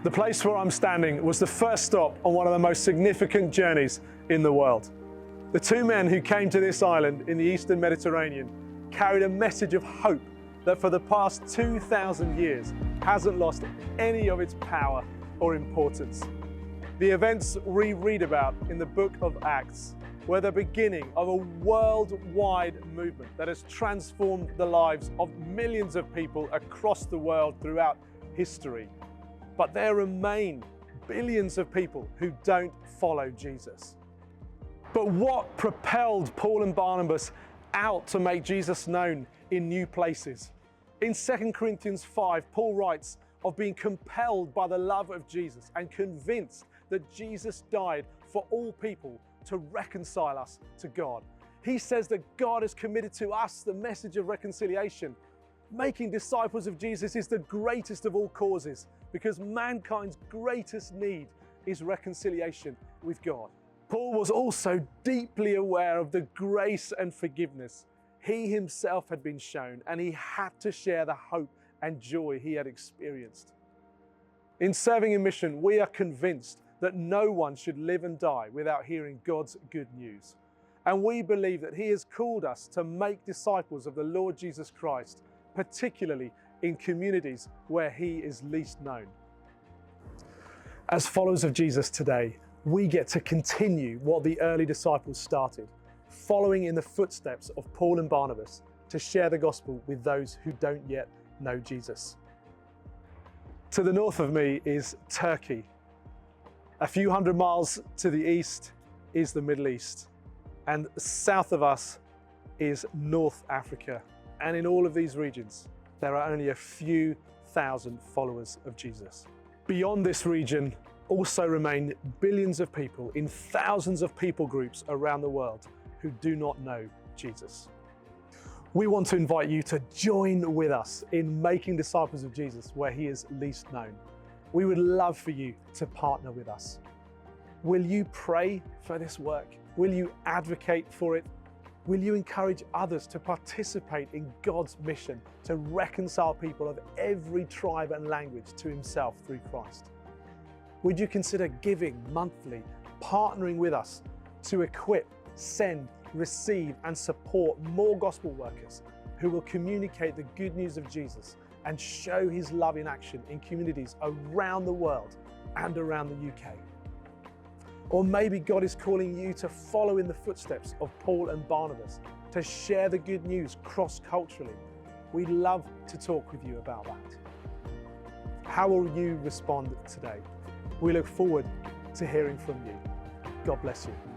The place where I'm standing was the first stop on one of the most significant journeys in the world. The two men who came to this island in the Eastern Mediterranean carried a message of hope that for the past 2,000 years hasn't lost any of its power or importance. The events we read about in the book of Acts were the beginning of a worldwide movement that has transformed the lives of millions of people across the world throughout history. But there remain billions of people who don't follow Jesus. But what propelled Paul and Barnabas out to make Jesus known in new places? In 2 Corinthians 5, Paul writes of being compelled by the love of Jesus and convinced that Jesus died for all people to reconcile us to God. He says that God has committed to us the message of reconciliation. Making disciples of Jesus is the greatest of all causes because mankind's greatest need is reconciliation with God. Paul was also deeply aware of the grace and forgiveness he himself had been shown, and he had to share the hope and joy he had experienced. In serving in mission, we are convinced that no one should live and die without hearing God's good news. And we believe that He has called us to make disciples of the Lord Jesus Christ, particularly in communities where He is least known. As followers of Jesus today, we get to continue what the early disciples started, following in the footsteps of Paul and Barnabas to share the gospel with those who don't yet know Jesus. To the north of me is Turkey. A few hundred miles to the east is the Middle East, and south of us is North Africa. And in all of these regions, there are only a few thousand followers of Jesus. Beyond this region also remain billions of people in thousands of people groups around the world who do not know Jesus. We want to invite you to join with us in making disciples of Jesus where He is least known. We would love for you to partner with us. Will you pray for this work? Will you advocate for it? Will you encourage others to participate in God's mission to reconcile people of every tribe and language to Himself through Christ? Would you consider giving monthly, partnering with us to equip, send, receive and support more gospel workers who will communicate the good news of Jesus and show His love in action in communities around the world and around the UK? Or maybe God is calling you to follow in the footsteps of Paul and Barnabas, to share the good news cross-culturally. We'd love to talk with you about that. How will you respond today? We look forward to hearing from you. God bless you.